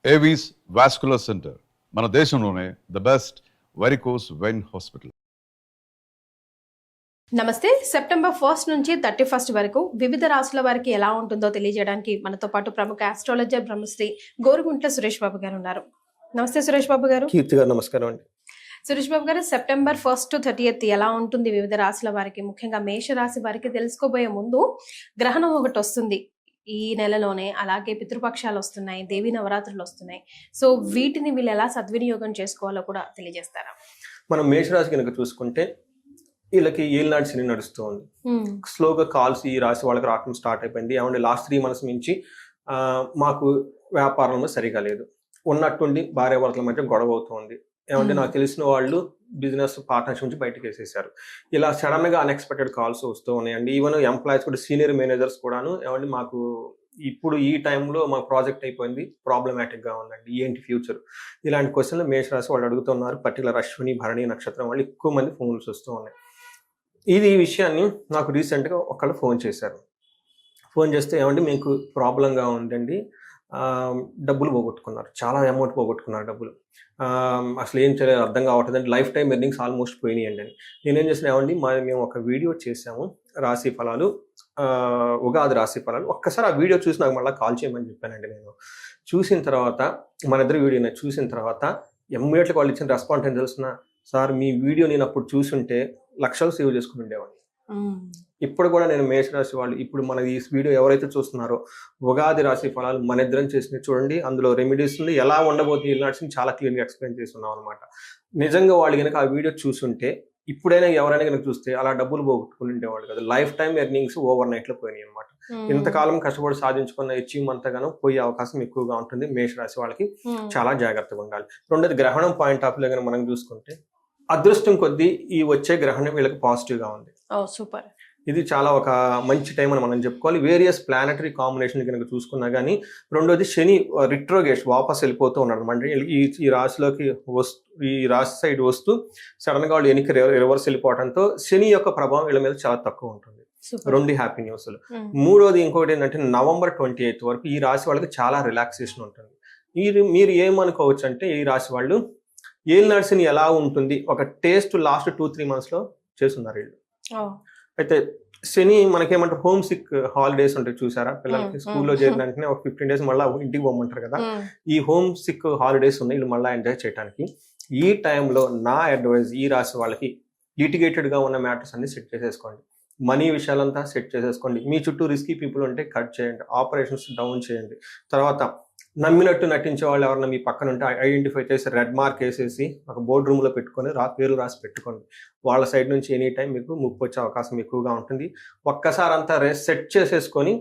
Avis vascular centre మన దేశంలోనే the best varicose vein hospital. నమస్తే. సెప్టెంబర్ 1 నుంచి 31 వరకు వివిధ రాశుల వారికి ఎలా ఉంటుందో తెలియజేయడానికి మనతో పాటు ప్రముఖ ఆస్ట్రాలజర్ బ్రహ్మశ్రీ గోరుగుంట్ల సురేష్ బాబు గారు ఉన్నారు. నమస్తే సురేష్ బాబు గారు. కీర్తి గారు నమస్కారం అండి. సురేష్ బాబు గారు, సెప్టెంబర్ 1 to 30 ఎలా ఉంటుంది వివిధ రాశుల వారికి, ముఖ్యంగా మేష రాశి వారికి తెలుసుకోబోయే ముందు గ్రహణం ఒకటి వస్తుంది ఈ నెలలోనే, అలాగే పితృపక్షాలు వస్తున్నాయి, దేవీ నవరాత్రులు వస్తున్నాయి. సో వీటిని వీళ్ళు ఎలా సద్వినియోగం చేసుకోవాలో కూడా తెలియజేస్తారా? మనం మేషరాశి కనుక చూసుకుంటే వీళ్ళకి ఏలినాటి శని నడుస్తూ ఉంది. స్లోగా కాల్స్ ఈ రాశి వాళ్ళకి రావడం స్టార్ట్ అయిపోయింది. ఏమంటే లాస్ట్ 3 months నుంచి మాకు వ్యాపారంలో సరిగా లేదు, ఉన్నట్టుండి భార్యాభర్తల మధ్య గొడవ అవుతుంది. ఏమంటే నాకు తెలిసిన వాళ్ళు బిజినెస్ పార్ట్నర్షిప్ నుంచి బయటకు వేసేసారు. ఇలా సడన్ గా అన్ఎక్స్పెక్టెడ్ కాల్స్ వస్తూ ఉన్నాయండి. ఈవెన్ ఎంప్లాయీస్ కూడా, సీనియర్ మేనేజర్స్ కూడాను ఏమంటే మాకు ఇప్పుడు ఈ టైంలో మా ప్రాజెక్ట్ అయిపోయింది, ప్రాబ్లమాటిక్ గా ఉందండి, ఏంటి ఫ్యూచర్, ఇలాంటి క్వశ్చన్లు మేషరాశి వాళ్ళు అడుగుతున్నారు. పర్టికులర్ అశ్విని భరణి నక్షత్రం వాళ్ళు ఎక్కువ మంది ఫోన్స్ వస్తూ ఉన్నాయి. ఈ విషయాన్ని నాకు రీసెంట్గా ఒకళ్ళు ఫోన్ చేశారు. ఫోన్ చేస్తే ఏమంటే మీకు ప్రాబ్లంగా ఉందండి, డబ్బులు పోగొట్టుకున్నారు, చాలా అమౌంట్ పోగొట్టుకున్నారు డబ్బులు, అసలు ఏం చేయలేదు, అర్థం కావట్లేదండి, లైఫ్ టైం ఎర్నింగ్స్ ఆల్మోస్ట్ పోయినాయండి అని. నేనేం చేసిన ఏమండి, మేము ఒక వీడియో చేసాము, రాశి ఫలాలు, ఉగాది రాశి ఫలాలు, ఒక్కసారి ఆ వీడియో చూసి నాకు మళ్ళీ కాల్ చేయమని చెప్పానండి. నేను చూసిన తర్వాత మన ఇద్దరు వీడియోని చూసిన తర్వాత ఇమ్మీడియట్గా వాళ్ళు ఇచ్చిన రెస్పాన్స్ ఏం తెలుసిన, సార్ మీ వీడియో నేను అప్పుడు చూసుంటే లక్షలు సేవ్ చేసుకుని ఉండేవాడిని. ఇప్పుడు కూడా నేను మేషరాశి వాళ్ళు, ఇప్పుడు మన ఈ వీడియో ఎవరైతే చూస్తున్నారో ఉగాది రాశి ఫలాలు మన ఇద్దరం చేసినవి చూడండి, అందులో రెమెడీస్ ఉంది, ఎలా ఉండబోతుంది ఇలాంటి చాలా క్లియర్గా ఎక్స్ప్లెయిన్ చేస్తున్నాం అనమాట. నిజంగా వాళ్ళు కనుక ఆ వీడియో చూసుంటే ఇప్పుడైనా ఎవరైనా కనుక చూస్తే అలా డబ్బులు పోగొట్టుకుని ఉండేవాళ్ళు కదా. Life time earnings over night లో పోయినాయి అనమాట. ఇంతకాలం కష్టపడి సాధించుకున్న అచీవ్ అంతగానో పోయే అవకాశం ఎక్కువగా ఉంటుంది. మేషరాశి వాళ్ళకి చాలా జాగ్రత్తగా ఉండాలి. రెండోది గ్రహణం పాయింట్ ఆఫ్ వ్యూ మనం చూసుకుంటే అదృష్టం కొద్దీ ఈ వచ్చే గ్రహణం వీళ్ళకి పాజిటివ్ గా ఉంది. సూపర్. ఇది చాలా ఒక మంచి టైం అని మనం చెప్పుకోవాలి. వేరియస్ ప్లానటరీ కాంబినేషన్ కనుక చూసుకున్నా కానీ. రెండోది శని రిట్రోగేట్ వాపస్ వెళ్ళిపోతూ ఉన్నాడు అనమాట. ఈ రాశిలోకి ఈ రాశి సైడ్ వస్తూ సడన్ గా వాళ్ళు వెనక్కి రివర్స్ వెళ్ళిపోవడంతో శని యొక్క ప్రభావం వీళ్ళ మీద చాలా తక్కువ ఉంటుంది. రెండు హ్యాపీ న్యూస్లు. మూడోది ఇంకోటి ఏంటంటే November 28 వరకు ఈ రాశి వాళ్ళకి చాలా రిలాక్సేషన్ ఉంటుంది. మీరు ఏమనుకోవచ్చు అంటే, ఈ రాశి వాళ్ళు ఏలినాటి శని ఎలా ఉంటుంది ఒక టేస్ట్ లాస్ట్ 2-3 months లో చేస్తున్నారు వీళ్ళు. అయితే శని మనకేమంటారు, హోమ్ సిక్ హాలిడేస్ ఉంటాయి చూసారా, పిల్లలకి స్కూల్లో చేరిన వెంటనే ఒక 15 days మళ్ళీ ఇంటికి పోమంటారు కదా. ఈ హోమ్ సిక్ హాలిడేస్ ఉన్నాయి, వీళ్ళు మళ్ళీ ఎంజాయ్ చేయడానికి. ఈ టైంలో నా అడ్వైజ్ ఈ రాశి వాళ్ళకి లిటిగేటెడ్ గా ఉన్న మ్యాటర్స్ అన్ని సెట్ చేసేసుకోండి. మనీ విషయాలంతా సెట్ చేసేసుకోండి. మీ చుట్టూ రిస్కీ పీపుల్ ఉంటే కట్ చేయండి, ఆపరేషన్స్ డౌన్ చేయండి. తర్వాత నమ్మినట్టు నటించే వాళ్ళు ఎవరన్నా మీ పక్కన ఉంటే ఐడెంటిఫై చేసి రెడ్ మార్క్ వేసేసి ఒక బోర్డు రూమ్లో పెట్టుకొని పేర్లు రాసి పెట్టుకోండి. వాళ్ళ సైడ్ నుంచి ఎనీ టైం మీకు ముప్పు వచ్చే అవకాశం ఎక్కువగా ఉంటుంది. ఒక్కసారి అంతా సెట్ చేసేసుకొని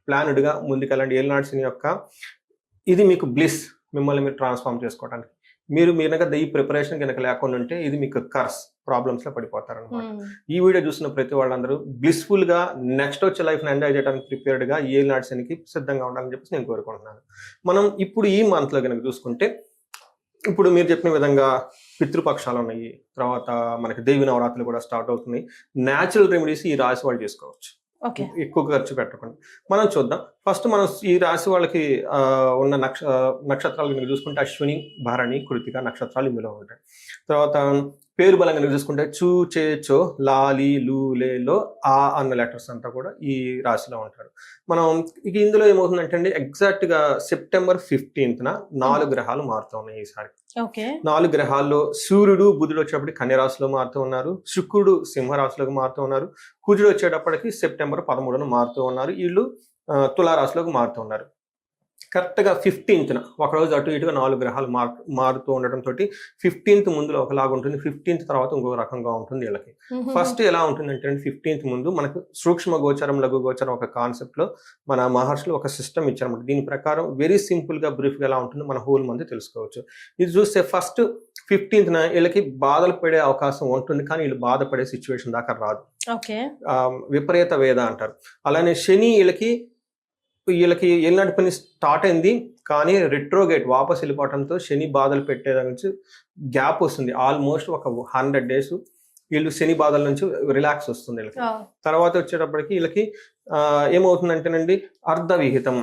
ప్లాన్డ్గా ముందుకెళ్ళండి. ఏలినాటి శని యొక్క ఇది మీకు బ్లిస్, మిమ్మల్ని మీరు ట్రాన్స్ఫార్మ్ చేసుకోవడానికి. మీరు కనుక ఈ ప్రిపరేషన్ కనుక లేకుండా ఉంటే ఇది మీకు కర్స్, ప్రాబ్లమ్స్ లో పడిపోతారు అనమాట. ఈ వీడియో చూసిన ప్రతి వాళ్ళందరూ బ్లిస్ఫుల్ గా నెక్స్ట్ వచ్చే లైఫ్ ని ఎంజాయ్ చేయడానికి ప్రిపేర్డ్ గా ఏలినాటి శనికి సిద్ధంగా ఉండాలని చెప్పేసి నేను కోరుకుంటున్నాను. మనం ఇప్పుడు ఈ మంత్ లో కనుక చూసుకుంటే, ఇప్పుడు మీరు చెప్పిన విధంగా పితృపక్షాలు ఉన్నాయి, తర్వాత మనకి దేవి నవరాత్రులు కూడా స్టార్ట్ అవుతున్నాయి. న్యాచురల్ రెమెడీస్ ఈ రాశి వాళ్ళు చేసుకోవచ్చు, ఎక్కువ ఖర్చు పెట్టకుండా. మనం చూద్దాం. ఫస్ట్ మనం ఈ రాశి వాళ్ళకి ఉన్న నక్షత్రాలు కనుక చూసుకుంటే అశ్విని భరణి కృతిక నక్షత్రాలు ఇందులో ఉంటాయి. తర్వాత పేరు బలం కనుక చూసుకుంటే చూ చే చో లాలి లూ లేలో ఆ అన్న లెటర్స్ అంతా కూడా ఈ రాశిలో ఉంటారు. మనం ఇక ఇందులో ఏమవుతుందంటే అండి, ఎగ్జాక్ట్ గా September 15th 4 గ్రహాలు మారుతూ ఉన్నాయి ఈసారి. 4 గ్రహాల్లో సూర్యుడు బుధుడు వచ్చేటప్పటికి కన్య రాశిలో మారుతూ ఉన్నారు, శుక్రుడు సింహరాశిలోకి మారుతూ ఉన్నారు, కుజుడు వచ్చేటప్పటికి September 13న మారుతూ ఉన్నారు, వీళ్ళు తులారాశిలోకి మారుతూ ఉన్నారు. కరెక్ట్గా 15th ఒకరోజు అటు ఇటుగా 4 గ్రహాలు మారుతూ ఉండటంతో 15th ముందులో ఒకలాగా ఉంటుంది, 15th తర్వాత ఇంకొక రకంగా ఉంటుంది వీళ్ళకి. ఫస్ట్ ఎలా ఉంటుందంటే 15th ముందు మనకు సూక్ష్మ గోచరం లఘు గోచరం ఒక కాన్సెప్ట్ లో మన మహర్షులు ఒక సిస్టమ్ ఇచ్చారన్నమాట. దీని ప్రకారం వెరీ సింపుల్ గా బ్రీఫ్ గా ఎలా ఉంటుందో మన హోల్ మంది తెలుసుకోవచ్చు. ఇది చూస్తే ఫస్ట్ 15th వీళ్ళకి బాధలు పడే అవకాశం ఉంటుంది, కానీ వీళ్ళు బాధపడే సిచ్యువేషన్ దాకా రాదు. విపరీత వేద అంటారు. అలానే శని వీళ్ళకి ఏలినాటి పని స్టార్ట్ అయింది, కానీ రిట్రోగేట్ వాపస్ వెళ్ళిపోవడంతో శని బాధలు పెట్టేదాని నుంచి గ్యాప్ వస్తుంది. ఆల్మోస్ట్ ఒక 100 days వీళ్ళు శని బాధల నుంచి రిలాక్స్ వస్తుంది వీళ్ళకి. తర్వాత వచ్చేటప్పటికి వీళ్ళకి ఏమవుతుందంటేనండి అర్ధ విహితం,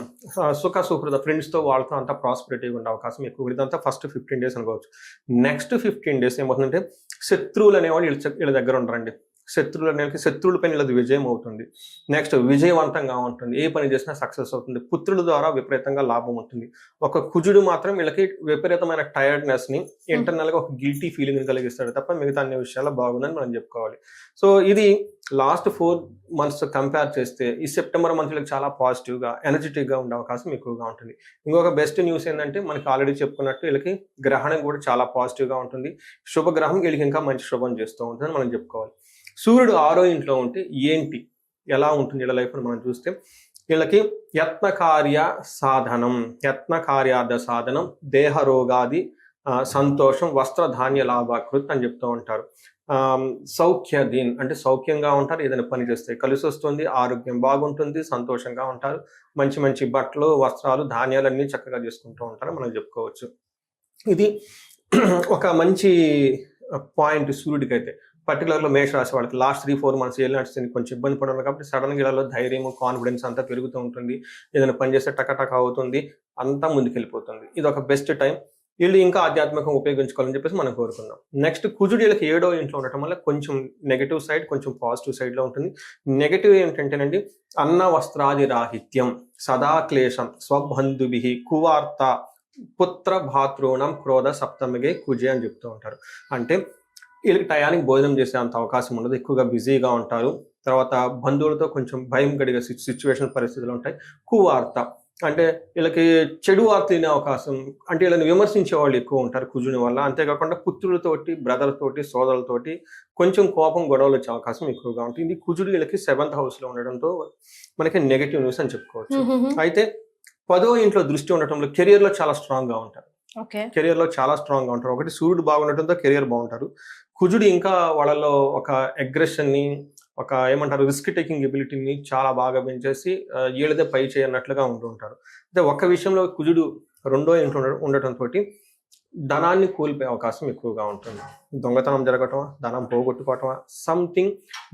సుఖ సుహృద ఫ్రెండ్స్తో వాళ్ళతో అంతా ప్రాస్పెరిటీగా ఉండే అవకాశం ఎక్కువ. ఇదంతా ఫస్ట్ 15 days అనుకోవచ్చు. నెక్స్ట్ 15 days ఏమవుతుందంటే శత్రువులు అనేవాళ్ళు వీళ్ళ దగ్గర ఉండరండి. శత్రువుల పైన వీళ్ళది విజయం అవుతుంది. నెక్స్ట్ విజయవంతంగా ఉంటుంది, ఏ పని చేసినా సక్సెస్ అవుతుంది. పుత్రుల ద్వారా విపరీతంగా లాభం ఉంటుంది. ఒక కుజుడు మాత్రం వీళ్ళకి విపరీతమైన టైర్డ్నెస్ని, ఇంటర్నల్గా ఒక గిల్టీ ఫీలింగ్ కలిగిస్తాడు తప్ప మిగతా అన్ని విషయాల్లో బాగుందని మనం చెప్పుకోవాలి. సో ఇది లాస్ట్ 4 months కంపేర్ చేస్తే ఈ సెప్టెంబర్ మంత్ వీళ్ళకి చాలా పాజిటివ్గా ఎనర్జెటిక్గా ఉండే అవకాశం ఎక్కువగా ఉంటుంది. ఇంకొక బెస్ట్ న్యూస్ ఏంటంటే మనకి ఆల్రెడీ చెప్పుకున్నట్టు వీళ్ళకి గ్రహణం కూడా చాలా పాజిటివ్గా ఉంటుంది. శుభగ్రహం వీళ్ళకి ఇంకా మంచి శుభం చేస్తూ ఉంటుందని మనం చెప్పుకోవాలి. సూర్యుడు 6వ ఇంట్లో ఉంటే ఏంటి, ఎలా ఉంటుంది వీళ్ళ లైఫ్ అని మనం చూస్తే వీళ్ళకి యత్నకార్యార్థ సాధనం, దేహ రోగాది సంతోషం, వస్త్రధాన్య లాభాకృత్ అని చెప్తూ ఉంటారు. సౌఖ్యదీన్ అంటే సౌఖ్యంగా ఉంటారు, ఏదైనా పని చేస్తే కలిసి వస్తుంది, ఆరోగ్యం బాగుంటుంది, సంతోషంగా ఉంటారు, మంచి మంచి బట్టలు, వస్త్రాలు, ధాన్యాలన్నీ చక్కగా చేసుకుంటూ ఉంటారు మనం చెప్పుకోవచ్చు. ఇది ఒక మంచి పాయింట్ సూర్యుడికి అయితే. పర్టికులర్లో మేషరాశి వాళ్ళకి లాస్ట్ 3-4 months ఏళ్ళని కొంచెం ఇబ్బంది పడాలి కాబట్టి సడన్గా ఇళ్ళలో ధైర్యము, కాన్ఫిడెన్స్ అంతా పెరుగుతూ ఉంటుంది. ఏదైనా పని చేస్తే టకటక అవుతుంది, అంతా ముందుకెళ్ళిపోతుంది. ఇది ఒక బెస్ట్ టైం. వీళ్ళు ఇంకా ఆధ్యాత్మికంగా ఉపయోగించుకోవాలని చెప్పేసి మనం కోరుకుందాం. నెక్స్ట్ కుజుడు వీళ్ళకి 7వ ఇంట్లో ఉండటం వల్ల కొంచెం నెగటివ్ సైడ్, కొంచెం పాజిటివ్ సైడ్లో ఉంటుంది. నెగటివ్ ఏంటంటేనండి అన్న వస్త్రాది రాహిత్యం, సదా క్లేశం, స్వబంధుభి, కువార్త, పుత్ర భాతృణం, క్రోధ సప్తమిగే కుజే అని చెప్తూ ఉంటారు. అంటే వీళ్ళకి టయానికి భోజనం చేసే అంత అవకాశం ఉండదు, ఎక్కువగా బిజీగా ఉంటారు. తర్వాత బంధువులతో కొంచెం భయం గడిగే సిచ్యువేషన్ పరిస్థితులు ఉంటాయి. కువార్త అంటే వీళ్ళకి చెడు వార్త తినే అవకాశం, అంటే వీళ్ళని విమర్శించే వాళ్ళు ఎక్కువ ఉంటారు కుజుని వల్ల. అంతేకాకుండా పుత్రులతోటి, బ్రదర్ తోటి, సోదరులతోటి కొంచెం కోపం, గొడవలు వచ్చే అవకాశం ఎక్కువగా ఉంటుంది. ఇది కుజుడు వీళ్ళకి 7th house లో ఉండడంతో మనకి నెగటివ్ న్యూస్ అని చెప్పుకోవచ్చు. అయితే 10వ ఇంట్లో దృష్టి ఉండటంలో కెరియర్లో చాలా స్ట్రాంగ్గా ఉంటారు. కెరియర్లో చాలా స్ట్రాంగ్గా ఉంటారు. ఒకటి సూర్యుడు బాగుండటంతో కెరియర్ బాగుంటారు. కుజుడు ఇంకా వాళ్ళలో ఒక అగ్రెషన్ని, ఒక ఏమంటారు రిస్క్ టేకింగ్ ఎబిలిటీని చాలా బాగా పెంచేసి వీళ్ళదే పై చేయన్నట్లుగా ఉంటూ ఉంటారు. అయితే ఒక్క విషయంలో కుజుడు 2వ ఇంట్లో ఉండటంతో ధనాన్ని కోల్పోయే అవకాశం ఎక్కువగా ఉంటుంది. దొంగతనం జరగటమా, ధనం పోగొట్టుకోవటమా, సంథింగ్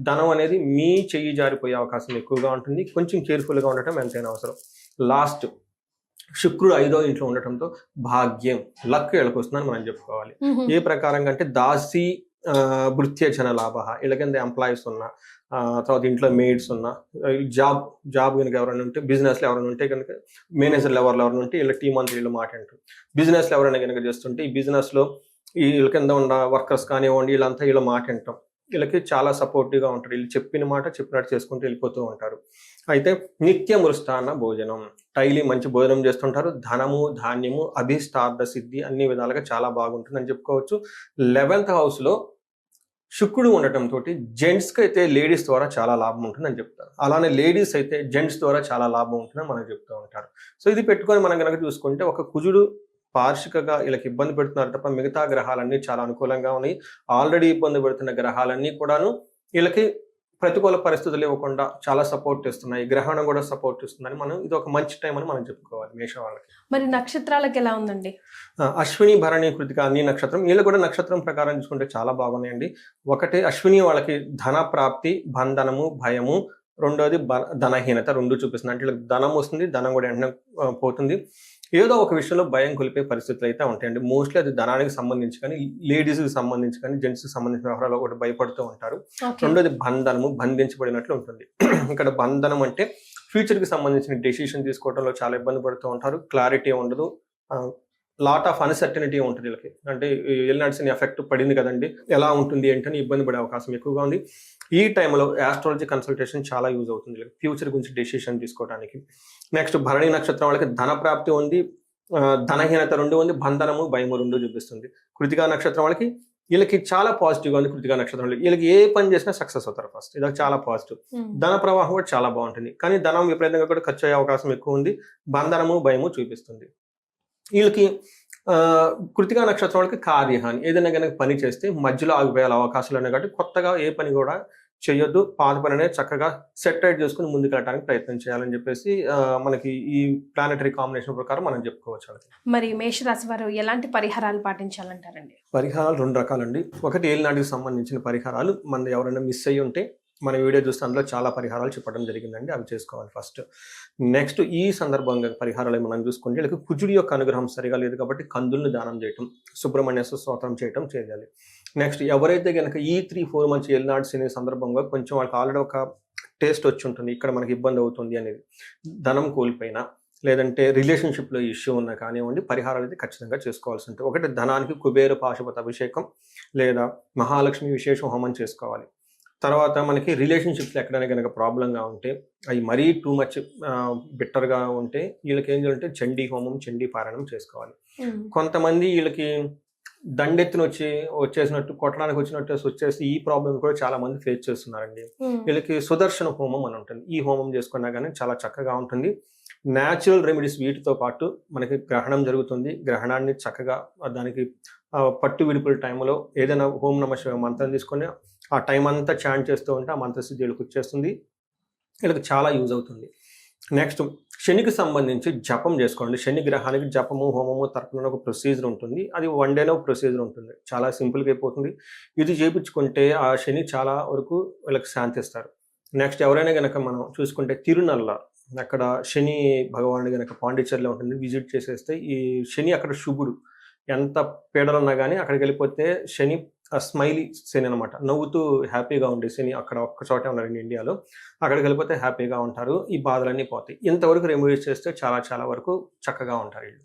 ధనం అనేది మీ చెయ్యి జారిపోయే అవకాశం ఎక్కువగా ఉంటుంది. కొంచెం కేర్ఫుల్గా ఉండటం ఎంతైనా అవసరం. లాస్ట్ శుక్రుడు 5వ ఇంట్లో ఉండటంతో భాగ్యం, లక్ వీళ్ళకి వస్తుందని మనం చెప్పుకోవాలి. ఏ ప్రకారంగా అంటే దాసి భృత్యజన లాభ, వీళ్ళ కింద ఎంప్లాయీస్ ఉన్నా, తర్వాత ఇంట్లో మెయిడ్స్ ఉన్నా, జాబ్ కనుక ఎవరైనా ఉంటే, బిజినెస్లో ఎవరైనా ఉంటే కనుక మేనేజర్ లెవెల్లో ఎవరైనా ఉంటే వీళ్ళ టీం అంతా వీళ్ళు మాట అంటారు. బిజినెస్లో ఎవరైనా కనుక చేస్తుంటే ఈ బిజినెస్లో వీళ్ళ కింద ఉన్న వర్కర్స్ కానివ్వండి, వీళ్ళంతా వీళ్ళ మాట అంటాం. వీళ్ళకి చాలా సపోర్టివ్గా ఉంటారు. వీళ్ళు చెప్పిన మాట చెప్పినట్టు చేసుకుంటూ వెళ్ళిపోతూ ఉంటారు. అయితే నిత్య మృష్టాన్న భోజనం, డైలీ మంచి భోజనం చేస్తుంటారు. ధనము, ధాన్యము, అభిష్టార్థ సిద్ధి అన్ని విధాలుగా చాలా బాగుంటుందని చెప్పుకోవచ్చు. 11th house శుక్రుడు ఉండటంతో జెంట్స్కి అయితే లేడీస్ ద్వారా చాలా లాభం ఉంటుందని చెప్తారు. అలానే లేడీస్ అయితే జెంట్స్ ద్వారా చాలా లాభం ఉంటుందని మనకు చెప్తూ ఉంటారు. సో ఇది పెట్టుకొని మనం కనుక చూసుకుంటే ఒక కుజుడు పార్షికగా వీళ్ళకి ఇబ్బంది పెడుతున్నారు తప్ప మిగతా గ్రహాలన్నీ చాలా అనుకూలంగా ఉన్నాయి. ఆల్రెడీ ఇబ్బంది పెడుతున్న గ్రహాలన్నీ కూడాను వీళ్ళకి ప్రతికూల పరిస్థితులు ఇవ్వకుండా చాలా సపోర్ట్ ఇస్తున్నాయి. గ్రహణం కూడా సపోర్ట్ ఇస్తుందని మనం ఇది ఒక మంచి టైం అని మనం చెప్పుకోవాలి మేష వాళ్ళకి. మరి నక్షత్రాలకు ఎలా ఉందండి? అశ్విని, భరణి, కృతిక అన్ని నక్షత్రం. వీళ్ళు కూడా నక్షత్రం ప్రకారం చూసుకుంటే చాలా బాగున్నాయండి. ఒకటి అశ్విని వాళ్ళకి ధన ప్రాప్తి, బంధనము, భయము. రెండోది ధనహీనత, రెండు చూపిస్తుంది. అంటే వీళ్ళకి ధనం వస్తుంది, ధనం కూడా వెంటనే పోతుంది. ఏదో ఒక విషయంలో భయం కొలిపే పరిస్థితులు అయితే ఉంటాయండి. మోస్ట్లీ అది ధనానికి సంబంధించి కానీ, లేడీస్కి సంబంధించి కానీ, జెంట్స్కి సంబంధించిన వ్యవహారాలు ఒకటి భయపడుతూ ఉంటారు. రెండోది బంధనము, బంధించబడినట్లు ఉంటుంది. ఇక్కడ బంధనం అంటే ఫ్యూచర్కి సంబంధించిన డెసిషన్ తీసుకోవడంలో చాలా ఇబ్బంది పడుతూ ఉంటారు. క్లారిటీ ఉండదు, లాట్ ఆఫ్ అన్సర్టనిటీ ఉంటుంది వీళ్ళకి. అంటే ఎల్నడిసిన ఎఫెక్ట్ పడింది కదండి, ఎలా ఉంటుంది ఏంటని ఇబ్బంది పడే అవకాశం ఎక్కువగా ఉంది. ఈ టైంలో ఆస్ట్రాలజీ కన్సల్టేషన్ చాలా యూజ్ అవుతుంది ఫ్యూచర్ గురించి డెసిషన్ తీసుకోవడానికి. నెక్స్ట్ భరణి నక్షత్రం వాళ్ళకి ధన ప్రాప్తి ఉంది, ధనహీనత 2 ఉంది, బంధనము, భయము 2 చూపిస్తుంది. కృతికా నక్షత్రం వాళ్ళకి వీళ్ళకి చాలా పాజిటివ్గా ఉంది. కృతికా నక్షత్రం వీళ్ళకి ఏ పని చేసినా సక్సెస్ అవుతారు ఫస్ట్, ఇది చాలా పాజిటివ్. ధన ప్రవాహం కూడా చాలా బాగుంటుంది, కానీ ధనం విపరీతంగా కూడా ఖర్చు అయ్యే అవకాశం ఎక్కువ ఉంది. బంధనము, భయము చూపిస్తుంది. వీళ్ళకి కృతికా నక్షత్రం వాళ్ళకి కార్యహాని, ఏదైనా కనుక పని చేస్తే మధ్యలో ఆగిపోయే అవకాశాలు ఉన్నాయి కాబట్టి కొత్తగా ఏ పని కూడా చేయొద్దు. పాత పని అనేది చక్కగా సెట్ రైట్ చేసుకుని ముందుకు వెళ్ళడానికి ప్రయత్నం చేయాలని చెప్పేసి మనకి ఈ ప్లానెటరీ కాంబినేషన్ ప్రకారం మనం చెప్పుకోవచ్చు. మరి మేషరాశి వారు ఎలాంటి పరిహారాలు పాటించాలంటారండి? పరిహారాలు 2 రకాలండి. ఒకటి ఏలినాటికి సంబంధించిన పరిహారాలు, మన ఎవరైనా మిస్ అయ్యి ఉంటే మన వీడియో చూస్తే అందులో చాలా పరిహారాలు చెప్పడం జరిగిందండి. అవి చేసుకోవాలి ఫస్ట్. నెక్స్ట్ ఈ సందర్భంగా పరిహారాలు మనం చూసుకుంటే వీళ్ళకి కుజుడి యొక్క అనుగ్రహం సరిగా లేదు కాబట్టి కందులను దానం చేయటం, సుబ్రహ్మణ్యేశ్వర స్తోత్రం చేయటం చేయాలి. నెక్స్ట్ ఎవరైతే గనక ఈ 3-4 మంత్స్ ఏలినాడు శని సందర్భంగా కొంచెం వాళ్ళకి ఆల్రెడీ ఒక టేస్ట్ వచ్చి ఉంటుంది, ఇక్కడ మనకి ఇబ్బంది అవుతుంది అనేది, ధనం కోల్పోయినా లేదంటే రిలేషన్షిప్లో ఇష్యూ ఉన్నా కానివ్వండి, పరిహారాలు అయితే ఖచ్చితంగా చేసుకోవాల్సి ఉంటుంది. ఒకటి ధనానికి కుబేర పాశుపత అభిషేకం లేదా మహాలక్ష్మి విశేష హోమం చేసుకోవాలి. తర్వాత మనకి రిలేషన్షిప్స్లో ఎక్కడైనా కనుక ప్రాబ్లంగా ఉంటే, అవి మరీ టూ మచ్ బిట్టర్గా ఉంటే వీళ్ళకి ఏం చేయాలంటే చండీ హోమం, చండీ పారాయణం చేసుకోవాలి. కొంతమంది వీళ్ళకి దండెత్తున వచ్చేసినట్టు కొట్టడానికి వచ్చేసి ఈ ప్రాబ్లం కూడా చాలా మంది ఫేస్ చేస్తున్నారండి. వీళ్ళకి సుదర్శన హోమం అని ఉంటుంది. ఈ హోమం చేసుకున్నా కానీ చాలా చక్కగా ఉంటుంది. న్యాచురల్ రెమెడీస్ వీటితో పాటు మనకి గ్రహణం జరుగుతుంది. గ్రహణాన్ని చక్కగా దానికి పట్టు విడుపుల టైంలో ఏదైనా ఓం నమః శివాయ మంత్రం తీసుకొని ఆ టైం అంతా చాంట్ చేస్తూ ఉంటే ఆ మంత్రసిద్ధి వీళ్ళకి వచ్చేస్తుంది. వీళ్ళకి చాలా యూజ్ అవుతుంది. నెక్స్ట్ శనికి సంబంధించి జపం చేసుకోండి. శని గ్రహానికి జపము, హోమము, తర్పణం ఒక ప్రొసీజర్ ఉంటుంది. అది 1 డేలో ప్రొసీజర్ ఉంటుంది. చాలా సింపుల్గా అయిపోతుంది. ఇది చేయించుకుంటే ఆ శని చాలా వరకు వీళ్ళకి శాంతిస్తారు. నెక్స్ట్ ఎవరైనా కనుక మనం చూసుకుంటే తిరునల్ల, అక్కడ శని భగవానుడు కనుక పాండిచ్చేరిలో ఉంటుంది, విజిట్ చేసేస్తే ఈ శని అక్కడ శుభుడు. ఎంత పీడలు ఉన్నా కానీ అక్కడికి వెళ్ళిపోతే శని స్మైలీ శని అనమాట, నవ్వుతూ హ్యాపీగా ఉండే శని అక్కడ ఒక్క చోటే ఉన్నారండి ఇండియాలో. అక్కడికి వెళ్ళిపోతే హ్యాపీగా ఉంటారు, ఈ బాధలన్నీ పోతాయి. ఇంతవరకు రిమూవ్ చేస్తే చాలా చాలా వరకు చక్కగా ఉంటారు వీళ్ళు.